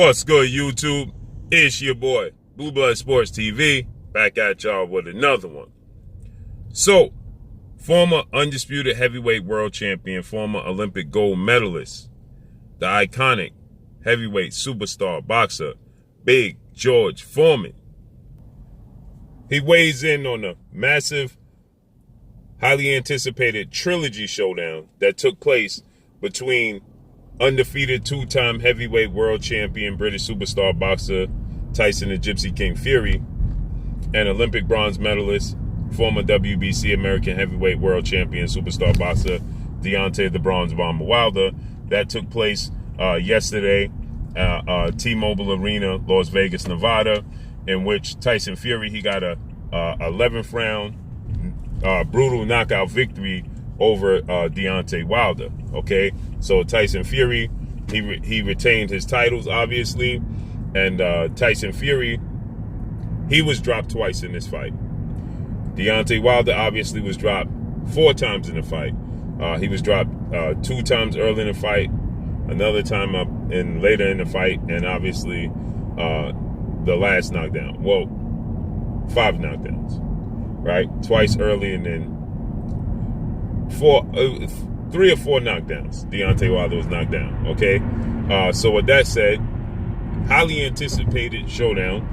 What's good, YouTube? It's your boy, Blue Blood Sports TV, back at y'all with another one. So, former undisputed heavyweight world champion, former Olympic gold medalist, the iconic heavyweight superstar boxer, Big George Foreman. He weighs in on a massive, highly anticipated trilogy showdown that took place between undefeated two-time heavyweight world champion British superstar boxer Tyson the Gypsy King Fury and Olympic bronze medalist, former WBC American heavyweight world champion superstar boxer Deontay the Bronze Bomber Wilder. That took place yesterday at T-Mobile Arena, Las Vegas, Nevada, in which Tyson Fury, he got a 11th round brutal knockout victory over Deontay Wilder. Okay, so Tyson Fury, he retained his titles, obviously, and Tyson Fury, he was dropped twice in this fight. Deontay Wilder obviously was dropped 4 times in the fight. He was dropped 2 times early in the fight, another time up and later in the fight, and obviously the last knockdown. Well, 5 knockdowns, right? Twice early and then 3 or 4 knockdowns. Deontay Wilder was knocked down. Okay, so with that said, highly anticipated showdown.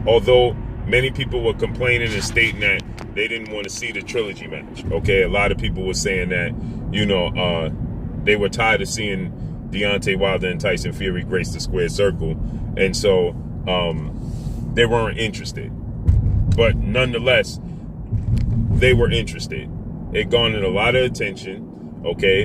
Although many people were complaining and stating that they didn't want to see the trilogy match. Okay, a lot of people were saying that, you know, they were tired of seeing Deontay Wilder and Tyson Fury grace the square circle, and so they weren't interested. But nonetheless, they were interested. It garnered a lot of attention, okay?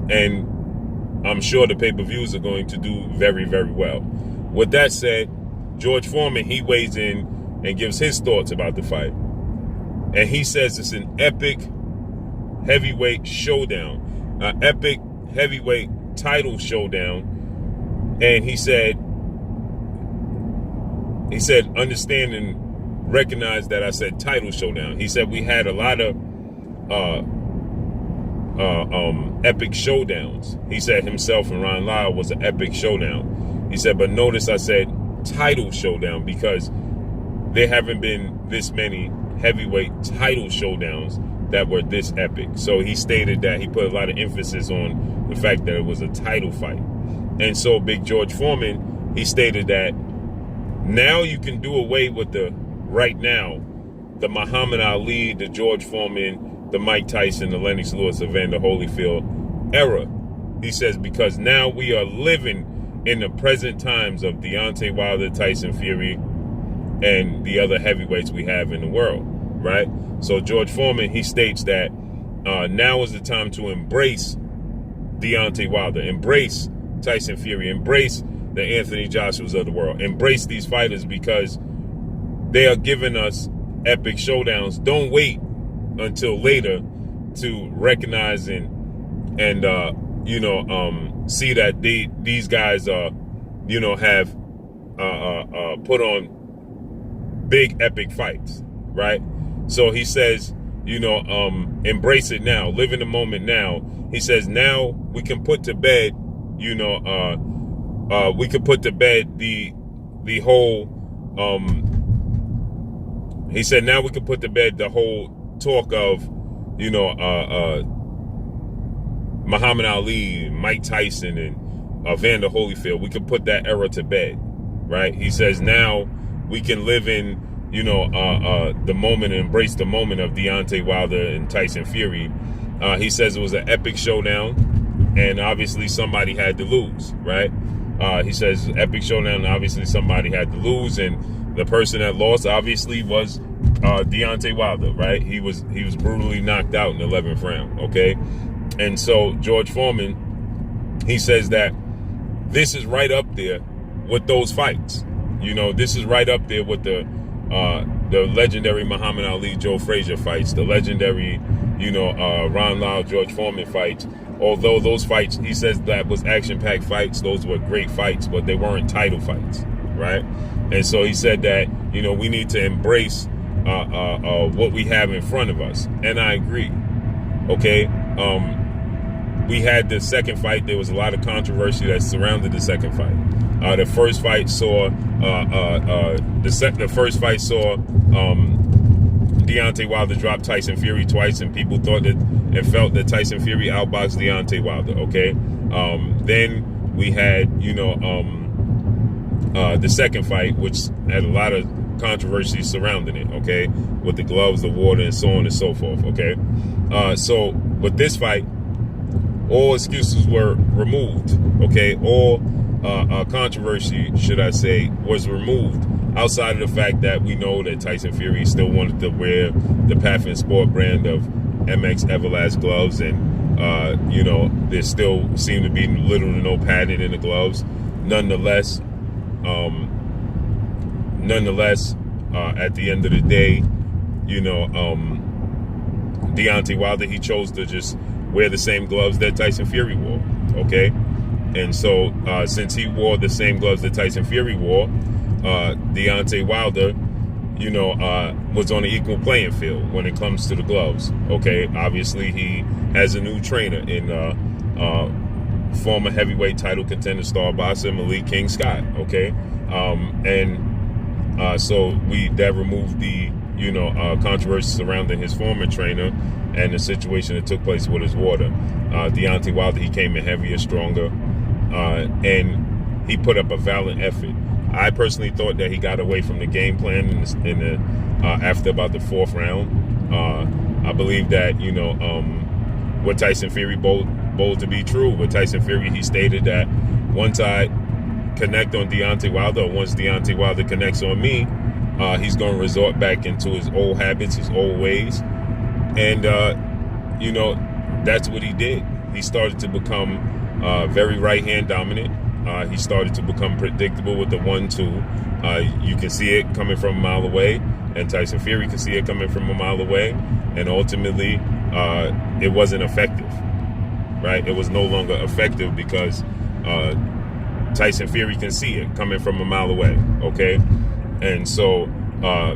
And I'm sure the pay-per-views are going to do very, very well. With that said, George Foreman, he weighs in and gives his thoughts about the fight. And he says it's an epic heavyweight showdown, an epic heavyweight title showdown. And he said, understand and recognize that I said title showdown. He said we had a lot of epic showdowns. He said himself and Ron Lyle was an epic showdown. He said, but notice I said title showdown because there haven't been this many heavyweight title showdowns that were this epic. So he stated that he put a lot of emphasis on the fact that it was a title fight. And so Big George Foreman, he stated that now you can do away with the Muhammad Ali, the George Foreman, the Mike Tyson, the Lennox Lewis, Evander Holyfield era. He says, because now we are living in the present times of Deontay Wilder, Tyson Fury, and the other heavyweights we have in the world, right? So George Foreman, he states that now is the time to embrace Deontay Wilder, embrace Tyson Fury, embrace the Anthony Joshuas of the world, embrace these fighters because they are giving us epic showdowns. Don't wait until later to recognize and see that these guys have put on big epic fights, right? So he says, embrace it now, live in the moment now. He says now we can put to bed, we could put to bed the whole. He said now we can put to bed the whole talk of, Muhammad Ali, Mike Tyson, and Evander Holyfield. We can put that era to bed, right? He says now we can live in, the moment and embrace the moment of Deontay Wilder and Tyson Fury. He says it was an epic showdown, and obviously somebody had to lose, right? He says epic showdown, obviously somebody had to lose, and the person that lost obviously was Deontay Wilder, right? He was brutally knocked out in the 11th round, okay? And so George Foreman, he says that this is right up there with those fights. This is right up there with the legendary Muhammad Ali, Joe Frazier fights, the legendary, Ron Lyle, George Foreman fights. Although those fights, he says that was action-packed fights, those were great fights, but they weren't title fights, right? And so he said that, we need to embrace what we have in front of us. And I agree. Okay. we had the second fight. There was a lot of controversy that surrounded the second fight. The first fight saw Deontay Wilder drop Tyson Fury twice, and people thought that and felt that Tyson Fury outboxed Deontay Wilder. Okay, then we had the second fight, which had a lot of controversy surrounding it. Okay, with the gloves, the water, and so on and so forth. Okay, so with this fight, all excuses were removed. Okay, all controversy, should I say, was removed. Outside of the fact that we know that Tyson Fury still wanted to wear the Pathfinder Sport brand of MX Everlast gloves, and there still seemed to be little to no padding in the gloves. Nonetheless, at the end of the day, Deontay Wilder, he chose to just wear the same gloves that Tyson Fury wore. Okay, and so since he wore the same gloves that Tyson Fury wore, Deontay Wilder, was on an equal playing field when it comes to the gloves. Okay, obviously he has a new trainer in former heavyweight title contender star boxer Malik King Scott. Okay, so that removed the controversy surrounding his former trainer and the situation that took place with his water. Deontay Wilder, he came in heavier, stronger, and he put up a valiant effort. I personally thought that he got away from the game plan after about the fourth round. I believe that what Tyson Fury bold to be true. With Tyson Fury, he stated that once I connect on Deontay Wilder, or once Deontay Wilder connects on me, he's going to resort back into his old habits, his old ways, and that's what he did. He started to become very right-hand dominant. He started to become predictable with the 1-2. You can see it coming from a mile away, and Tyson Fury can see it coming from a mile away, and ultimately it wasn't effective, right? It was no longer effective because Tyson Fury can see it coming from a mile away, okay? And so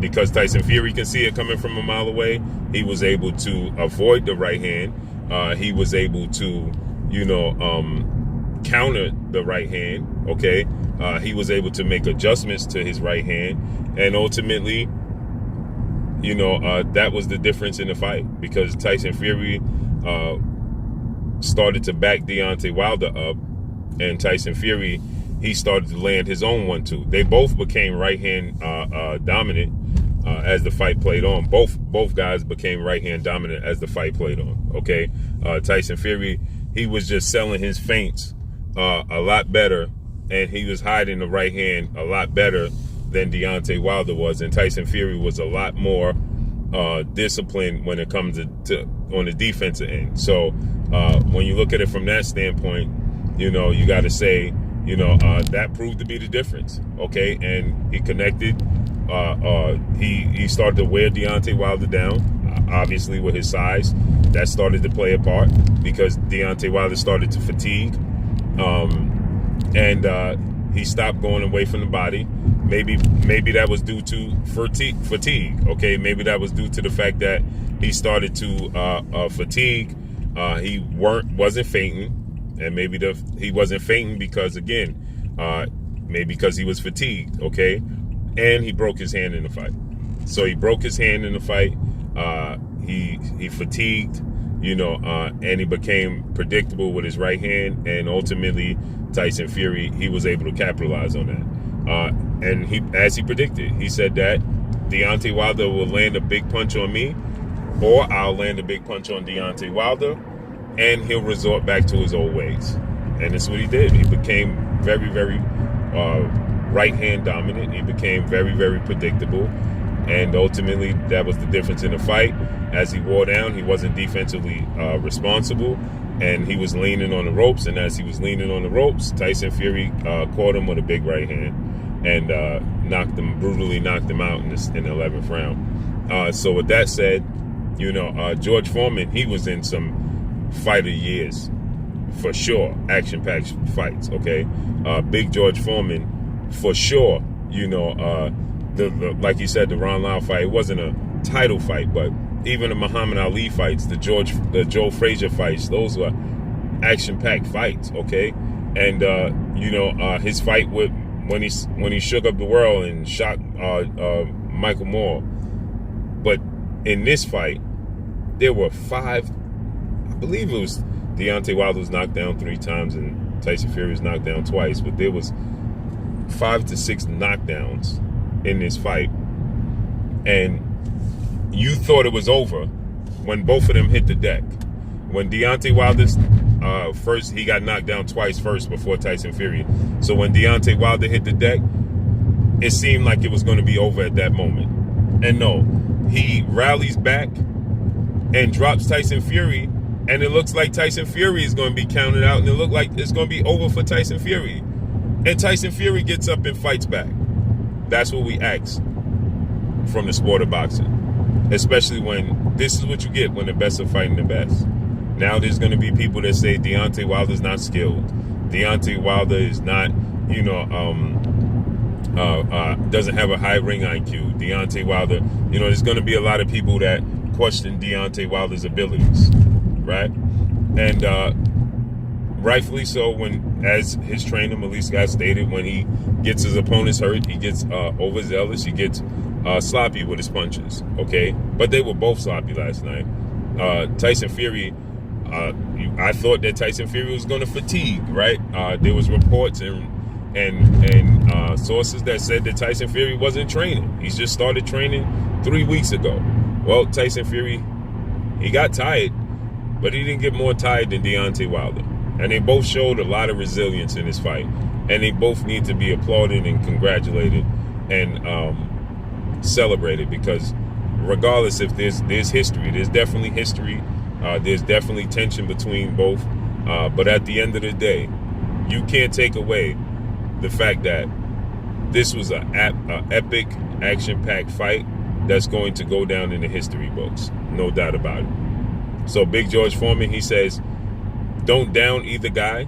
because Tyson Fury can see it coming from a mile away, he was able to avoid the right hand. He was able to, counter the right hand, okay? He was able to make adjustments to his right hand, and ultimately, that was the difference in the fight, because Tyson Fury started to back Deontay Wilder up, and Tyson Fury, he started to land his own 1-2. They both became right hand dominant as the fight played on. Both guys became right hand dominant as the fight played on, okay? Tyson Fury, he was just selling his feints a lot better, and he was hiding the right hand a lot better than Deontay Wilder was, and Tyson Fury was a lot more disciplined when it comes to on the defensive end. So when you look at it from that standpoint, you got to say, that proved to be the difference, okay? And he connected. He started to wear Deontay Wilder down, obviously with his size. That started to play a part because Deontay Wilder started to fatigue. And he stopped going away from the body. Maybe that was due to fatigue. Okay, maybe that was due to the fact that he started to fatigue. He wasn't fainting, and maybe he wasn't fainting because, again, maybe because he was fatigued. Okay, and he broke his hand in the fight. So he broke his hand in the fight. He fatigued. And he became predictable with his right hand, and ultimately Tyson Fury, he was able to capitalize on that. And as he predicted, he said that Deontay Wilder will land a big punch on me, or I'll land a big punch on Deontay Wilder, and he'll resort back to his old ways. And that's what he did. He became very, very right hand dominant. He became very, very predictable. And ultimately, that was the difference in the fight. As he wore down, he wasn't defensively responsible, and he was leaning on the ropes. And as he was leaning on the ropes, Tyson Fury caught him with a big right hand and brutally knocked him out in the 11th round. So with that said, George Foreman, he was in some fighter years, for sure, action-packed fights, okay? Big George Foreman, for sure, like you said, the Ron Lau fight, it wasn't a title fight, but even the Muhammad Ali fights, the Joe Frazier fights, those were action-packed fights, okay? And his fight with when he shook up the world and shot Michael Moore. But in this fight, there were 5. I believe it was Deontay Wilder was knocked down 3 times and Tyson Fury was knocked down twice. But there was 5 to 6 knockdowns in this fight, and you thought it was over when both of them hit the deck. When Deontay Wilder first, he got knocked down twice first before Tyson Fury. So when Deontay Wilder hit the deck, it seemed like it was going to be over at that moment. And no, he rallies back and drops Tyson Fury, and it looks like Tyson Fury is going to be counted out, and it looked like it's going to be over for Tyson Fury. And Tyson Fury gets up and fights back. That's what we ask from the sport of boxing. Especially when this is what you get when the best are fighting the best. Now there's going to be people that say Deontay Wilder's not skilled. Deontay Wilder is not, doesn't have a high ring IQ. Deontay Wilder, there's going to be a lot of people that question Deontay Wilder's abilities, right? And rightfully so, when, as his trainer Melise Scott stated, when he gets his opponents hurt, he gets overzealous, he gets sloppy with his punches, okay? But they were both sloppy last night. Tyson Fury, I thought that Tyson Fury was going to fatigue, right? There was reports and sources that said that Tyson Fury wasn't training. He's just started training 3 weeks ago. Well, Tyson Fury, he got tired, but he didn't get more tired than Deontay Wilder. And they both showed a lot of resilience in this fight. And they both need to be applauded and congratulated and celebrated, because regardless if there's history, there's definitely history. There's definitely tension between both. But at the end of the day, you can't take away the fact that this was an epic, action-packed fight that's going to go down in the history books. No doubt about it. So Big George Foreman, he says, don't down either guy.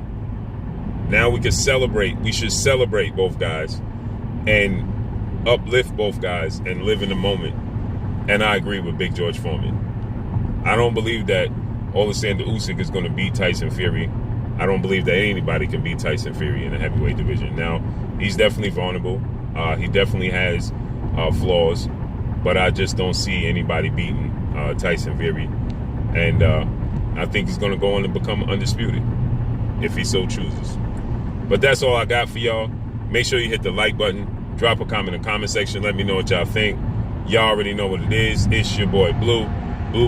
Now we can celebrate. We should celebrate both guys and uplift both guys and live in the moment. And I agree with Big George Foreman. I don't believe that Alexander Usyk is going to beat Tyson Fury. I don't believe that anybody can beat Tyson Fury in the heavyweight division. Now, he's definitely vulnerable. He definitely has flaws, but I just don't see anybody beating Tyson Fury. And I think he's going to go on and become undisputed if he so chooses. But that's all I got for y'all. Make sure you hit the like button. Drop a comment in the comment section. Let me know what y'all think. Y'all already know what it is. It's your boy Blue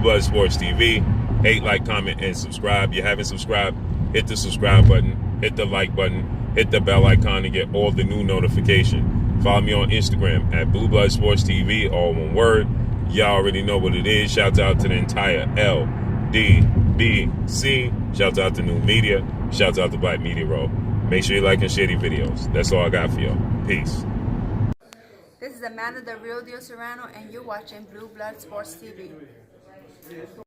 Blood Sports TV. Hate, like, comment, and subscribe. If you haven't subscribed, hit the subscribe button. Hit the like button. Hit the bell icon to get all the new notifications. Follow me on Instagram at Blue Blood Sports TV, all one word. Y'all already know what it is. Shout out to the entire LDBC. Shout out to New Media. Shout out to Black Media Row. Make sure you like and share these videos. That's all I got for y'all. Peace. This is Amanda, the Real Deal Serrano, and you're watching Blue Blood Sports TV.